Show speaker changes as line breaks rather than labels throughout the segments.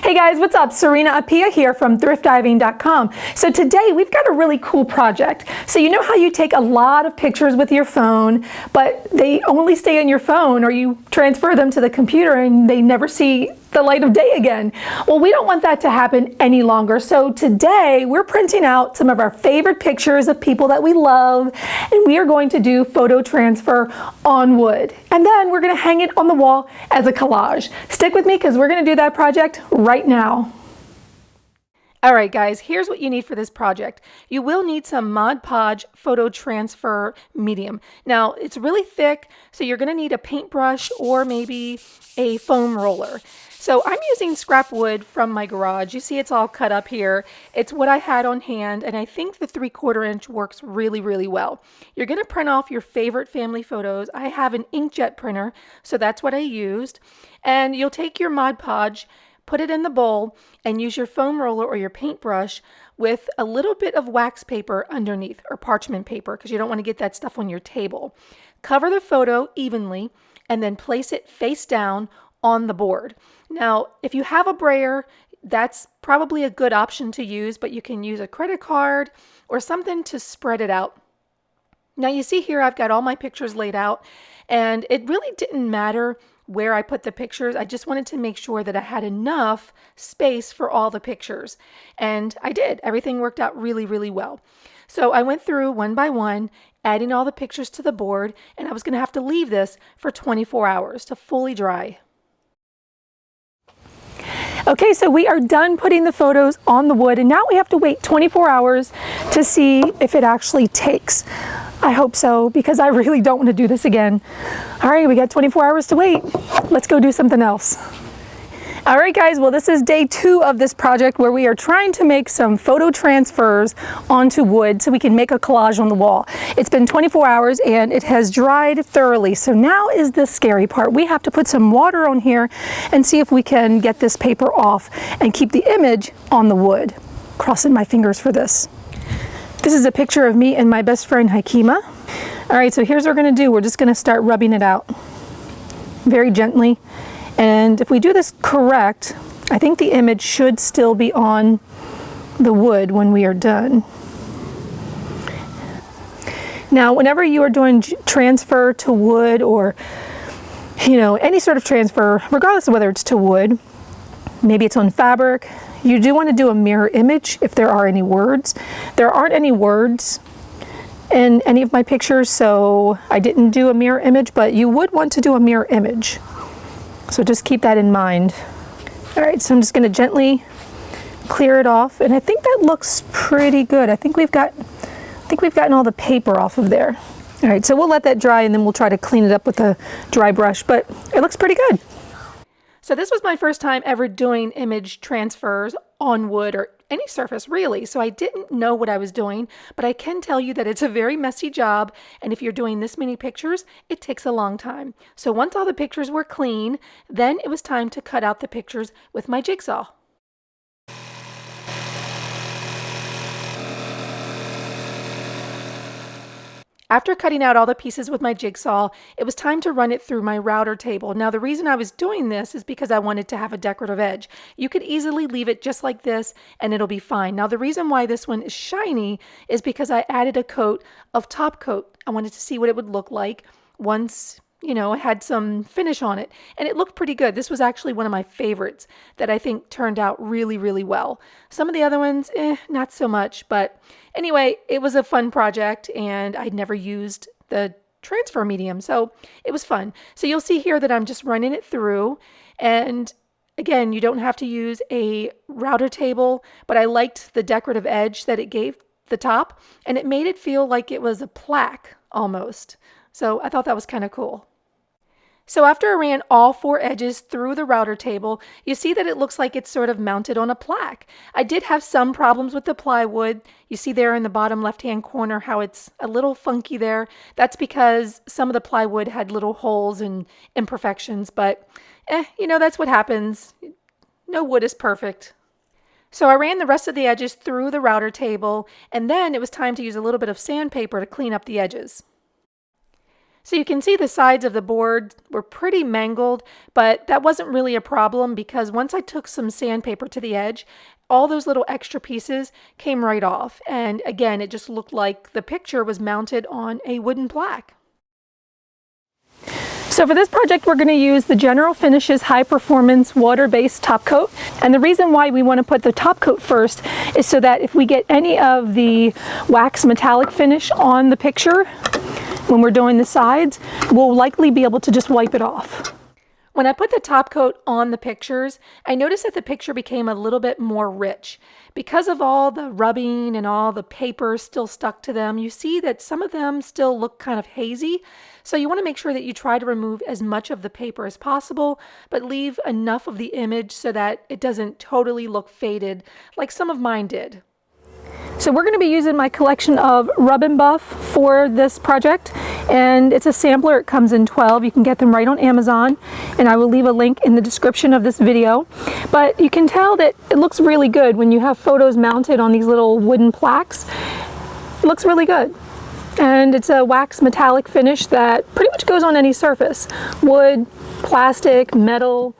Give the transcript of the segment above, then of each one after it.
Hey guys, what's up? Serena Appiah here from thriftdiving.com. So today we've got a really cool project. So you know how you take a lot of pictures with your phone, but they only stay on your phone, or you transfer them to the computer and they never see the light of day again. Well, we don't want that to happen any longer. So today we're printing out some of our favorite pictures of people that we love, and we are going to do photo transfer on wood. And then we're going to hang it on the wall as a collage. Stick with me because we're going to do that project right now. All right, guys, here's what you need for this project. You will need some Mod Podge photo transfer medium. Now, it's really thick, so you're going to need a paintbrush or maybe a foam roller. So I'm using scrap wood from my garage. You see it's all cut up here. It's what I had on hand, and I think the 3/4 inch works really, really well. You're going to print off your favorite family photos. I have an inkjet printer, so that's what I used. And you'll take your Mod Podge, put it in the bowl, and use your foam roller or your paintbrush with a little bit of wax paper underneath, or parchment paper, because you don't want to get that stuff on your table. Cover the photo evenly, and then place it face down on the board. Now, if you have a brayer, that's probably a good option to use, but you can use a credit card or something to spread it out. Now you see here I've got all my pictures laid out, and it really didn't matter where I put the pictures. I just wanted to make sure that I had enough space for all the pictures. And I did. Everything worked out really, really well. So I went through one by one, adding all the pictures to the board, and I was going to have to leave this for 24 hours to fully dry. Okay, so we are done putting the photos on the wood, and now we have to wait 24 hours to see if it actually takes. I hope so, because I really don't want to do this again. All right, we got 24 hours to wait. Let's go do something else. All right, guys, well, this is day 2 of this project where we are trying to make some photo transfers onto wood so we can make a collage on the wall. It's been 24 hours and it has dried thoroughly. So now is the scary part. We have to put some water on here and see if we can get this paper off and keep the image on the wood. Crossing my fingers for this. This is a picture of me and my best friend, Hakima. All right, so here's what we're gonna do. We're just gonna start rubbing it out very gently. And if we do this correct, I think the image should still be on the wood when we are done. Now, whenever you are doing transfer to wood, or any sort of transfer, regardless of whether it's to wood, maybe it's on fabric, you do want to do a mirror image if there are any words. There aren't any words in any of my pictures, so I didn't do a mirror image, but you would want to do a mirror image. So just keep that in mind. All right, so I'm just going to gently clear it off, and I think that looks pretty good. I think we've gotten all the paper off of there. All right, so we'll let that dry, and then we'll try to clean it up with a dry brush, but it looks pretty good. So this was my first time ever doing image transfers on wood or any surface really, so I didn't know what I was doing, but I can tell you that it's a very messy job, and if you're doing this many pictures, it takes a long time. So once all the pictures were clean, then it was time to cut out the pictures with my jigsaw. After cutting out all the pieces with my jigsaw, it was time to run it through my router table. Now, the reason I was doing this is because I wanted to have a decorative edge. You could easily leave it just like this and it'll be fine. Now, the reason why this one is shiny is because I added a coat of top coat. I wanted to see what it would look like once it had some finish on it, and it looked pretty good. This was actually one of my favorites that I think turned out really, really well. Some of the other ones, not so much, but anyway, it was a fun project, and I'd never used the transfer medium, so it was fun. So you'll see here that I'm just running it through, and again, you don't have to use a router table, but I liked the decorative edge that it gave the top, and it made it feel like it was a plaque almost. So I thought that was kind of cool. So after I ran all 4 edges through the router table, you see that it looks like it's sort of mounted on a plaque. I did have some problems with the plywood. You see there in the bottom left-hand corner how it's a little funky there. That's because some of the plywood had little holes and imperfections, but that's what happens. No wood is perfect. So I ran the rest of the edges through the router table, and then it was time to use a little bit of sandpaper to clean up the edges. So you can see the sides of the board were pretty mangled, but that wasn't really a problem because once I took some sandpaper to the edge, all those little extra pieces came right off. And again, it just looked like the picture was mounted on a wooden plaque. So for this project, we're going to use the General Finishes High Performance Water-Based Top Coat. And the reason why we want to put the top coat first is so that if we get any of the wax metallic finish on the picture when we're doing the sides, we'll likely be able to just wipe it off. When I put the top coat on the pictures, I noticed that the picture became a little bit more rich. Because of all the rubbing and all the paper still stuck to them, you see that some of them still look kind of hazy. So you want to make sure that you try to remove as much of the paper as possible, but leave enough of the image so that it doesn't totally look faded like some of mine did. So we're going to be using my collection of Rub and Buff for this project, and it's a sampler. It comes in 12. You can get them right on Amazon, and I will leave a link in the description of this video. But you can tell that it looks really good when you have photos mounted on these little wooden plaques. It looks really good. And it's a wax metallic finish that pretty much goes on any surface. Wood, plastic, metal.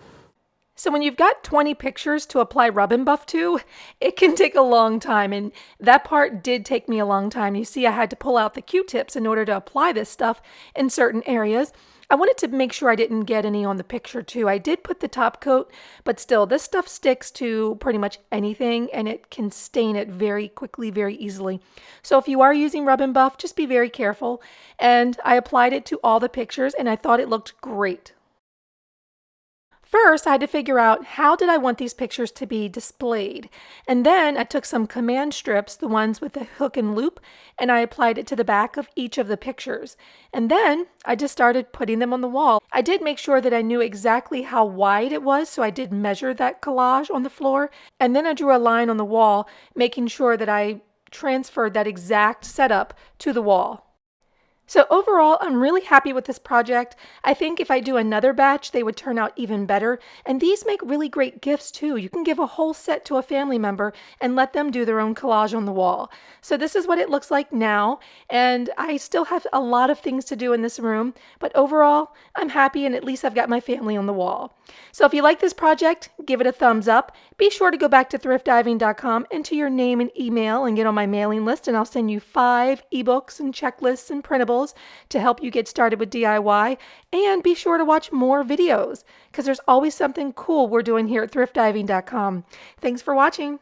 So when you've got 20 pictures to apply Rub and Buff to, it can take a long time, and that part did take me a long time. You see, I had to pull out the Q-tips in order to apply this stuff in certain areas. I wanted to make sure I didn't get any on the picture too. I did put the top coat, but still, this stuff sticks to pretty much anything, and it can stain it very quickly, very easily. So if you are using Rub and Buff, just be very careful. And I applied it to all the pictures, and I thought it looked great. First, I had to figure out how did I want these pictures to be displayed. And then I took some command strips, the ones with the hook and loop, and I applied it to the back of each of the pictures. And then I just started putting them on the wall. I did make sure that I knew exactly how wide it was, so I did measure that collage on the floor. And then I drew a line on the wall, making sure that I transferred that exact setup to the wall. So overall, I'm really happy with this project. I think if I do another batch, they would turn out even better. And these make really great gifts too. You can give a whole set to a family member and let them do their own collage on the wall. So this is what it looks like now. And I still have a lot of things to do in this room, but overall, I'm happy, and at least I've got my family on the wall. So if you like this project, give it a thumbs up. Be sure to go back to thriftdiving.com, enter your name and email, and get on my mailing list, and I'll send you 5 ebooks and checklists and printables to help you get started with DIY. And be sure to watch more videos because there's always something cool we're doing here at thriftdiving.com. Thanks for watching.